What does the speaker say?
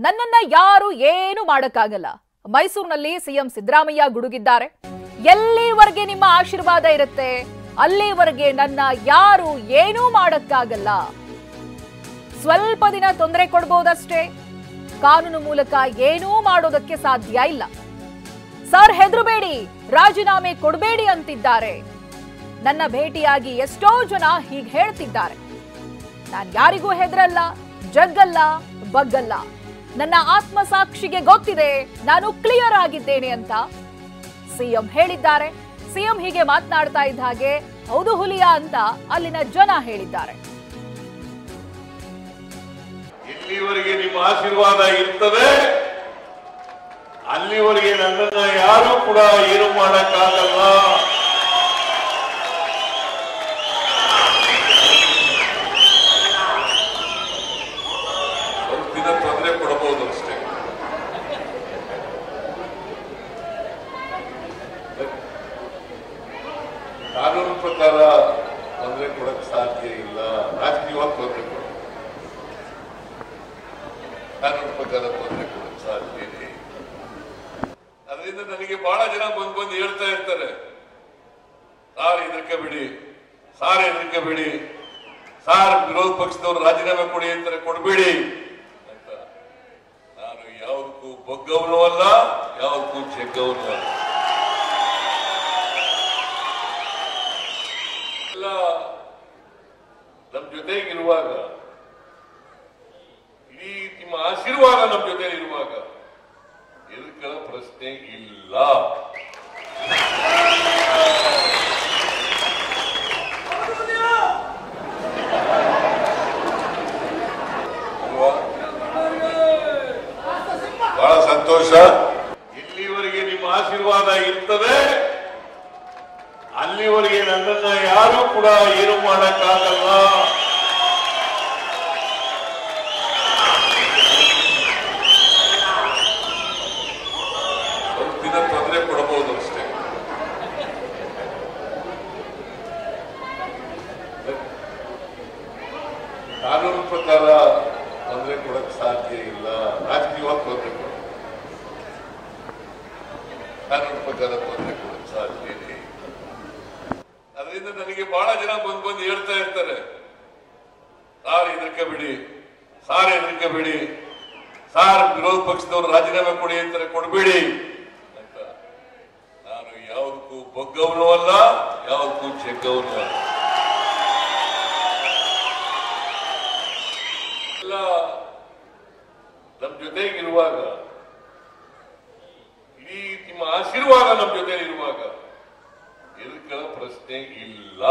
ನನ್ನನ್ನ ಯಾರು ಏನು ಮಾಡಕ್ಕಾಗಲ್ಲ. ಮೈಸೂರಿನಲ್ಲಿ ಸಿಎಂ ಸಿದ್ದರಾಮಯ್ಯ ಗುಡುಗಿದ್ದಾರೆ. ಎಲ್ಲಿವರೆಗೆ ನಿಮ್ಮ ಆಶೀರ್ವಾದ ಇರುತ್ತೆ ಅಲ್ಲಿವರೆಗೆ ನನ್ನ ಯಾರು ಏನೂ ಮಾಡಕ್ಕಾಗಲ್ಲ. ಸ್ವಲ್ಪ ದಿನ ತೊಂದರೆ ಕೊಡಬಹುದಷ್ಟೇ, ಕಾನೂನು ಮೂಲಕ ಏನೂ ಮಾಡೋದಕ್ಕೆ ಸಾಧ್ಯ ಇಲ್ಲ. ಸರ್ ಹೆದರಬೇಡಿ, ರಾಜೀನಾಮೆ ಕೊಡಬೇಡಿ ಅಂತಿದ್ದಾರೆ. ನನ್ನ ಭೇಟಿಯಾಗಿ ಎಷ್ಟೋ ಜನ ಹೀಗೆ ಹೇಳ್ತಿದ್ದಾರೆ. ನಾನು ಯಾರಿಗೂ ಹೆದರಲ್ಲ, ಜಗ್ಗಲ್ಲ, ಬಗ್ಗಲ್ಲ. ನನ್ನ ಆತ್ಮಸಾಕ್ಷಿಗೆ ಗೊತ್ತಿದೆ ನಾನು ಕ್ಲಿಯರ್ ಆಗಿದ್ದೇನೆ ಅಂತ ಸಿಎಂ ಹೇಳಿದ್ದಾರೆ. ಸಿಎಂ ಹೀಗೆ ಮಾತನಾಡ್ತಾ ಇದ್ದ ಹಾಗೆ ಹೌದು ಹುಲಿಯ ಅಂತ ಅಲ್ಲಿನ ಜನ ಹೇಳಿದ್ದಾರೆ. ಇಲ್ಲಿವರೆಗೆ ನಿಮ್ಮ ಆಶೀರ್ವಾದ ಇರ್ತದೆ, ಅಲ್ಲಿವರೆಗೆ ನನ್ನನ್ನ ಯಾರು ಕೂಡ ಏನು ಮಾಡಕ್ಕಾಗಲ್ಲ. ಸ್ವಲ್ಪ ದಿನ ತೊಂದರೆ ಕೊಡಬಹುದು ಅಷ್ಟೇ. ಕಾನೂನು ಪ್ರಕಾರ ತೊಂದರೆ ಕೊಡಕ್ ಸಾಧ್ಯ ಇಲ್ಲ. ರಾಜಕೀಯವಾಗಿ ತೊಂದರೆ ಕೊಡ, ಕಾನೂನು ಪ್ರಕಾರ ತೊಂದರೆ ಕೊಡಕ್ ಸಾಧ್ಯ ಇದೆ. ಅದರಿಂದ ನನಗೆ ಬಹಳ ಜನ ಬಂದು ಹೇಳ್ತಾ ಇರ್ತಾರೆ, ಸಾರ್ ಹೆದರಿಕೆ ಬಿಡಿ, ಸಾರ್ ಹೆದರಿಕೆ ಬಿಡಿ, ಸಾರ್ ವಿರೋಧ ಪಕ್ಷದವರು ರಾಜೀನಾಮೆ ಕೊಡಿ ಅಂತಾರೆ, ಕೊಡಬೇಡಿ ಅಂತ. ನಾನು ಯಾವುದಕ್ಕೂ ಬಗ್ಗವನೂ ಅಲ್ಲ, ಯಾವುದಕ್ಕೂ ಚೆಗ್ಗವನೂ ಅಲ್ಲ. ಎಲ್ಲ ನಮ್ಮ ಜೊತೆಗಿರುವಾಗ, ಇಡೀ ನಿಮ್ಮ ಆಶೀರ್ವಾದ ನಮ್ಮ ಜೊತೆ ಇರುವಾಗ ಎದುರ್ಕಳ ಪ್ರಶ್ನೆ ಇಲ್ಲ. ಬಹಳ ಸಂತೋಷ. ಇಲ್ಲಿವರೆಗೆ ನಿಮ್ಮ ಆಶೀರ್ವಾದ ಇರ್ತದೆ, ಅಲ್ಲಿವರೆಗೆ ನನ್ನನ್ನ ಯಾರು ಕೂಡ ಏನು ಮಾಡಕ್ಕಾಗಲ್ಲ. ಸ್ವಲ್ಪ ದಿನ ತೊಂದರೆ ಕೊಡಬಹುದು ಅಷ್ಟೇ. ಕಾನೂನು ಪ್ರಕಾರ ತೊಂದರೆ ಕೊಡಕ್ ಸಾಧ್ಯ ಇಲ್ಲ. ರಾಜಕೀಯವಾಗಿ ತೊಂದರೆ ಕೊಡ, ಕಾನೂನು ಪ್ರಕಾರ ತೊಂದರೆ ಕೊಡಕ್ ಸಾಧ್ಯ ಇದೆ. ಅದರಿಂದ ನನಗೆ ಬಹಳ ಜನ ಬಂದು ಹೇಳ್ತಾ ಇರ್ತಾರೆ, ಸಾರ್ ಹೆದರಿಕೆ ಬಿಡಿ, ಸಾರ್ ಹೆದರಿಕೆ ಬಿಡಿ, ಸಾರ್ ವಿರೋಧ ಪಕ್ಷದವರು ರಾಜೀನಾಮೆ ಕೊಡಿ ಅಂತಾರೆ, ಕೊಡಬೇಡಿ ಅಂತ. ನಾನು ಯಾವುದಕ್ಕೂ ಬಗ್ಗವನೂ ಅಲ್ಲ, ಯಾವುದಕ್ಕೂ ಚೆಗ್ಗವನೂ ಅಲ್ಲ. ಎಲ್ಲ ನಮ್ಮ ಜೊತೆಗಿರುವಾಗ, ಇಡೀ ನಿಮ್ಮ ಆಶೀರ್ವಾದ ನಮ್ಮ ಜೊತೆ ಇರುವಾಗ ಎದುರ್ಕಳ ಪ್ರಶ್ನೆ ಇಲ್ಲ.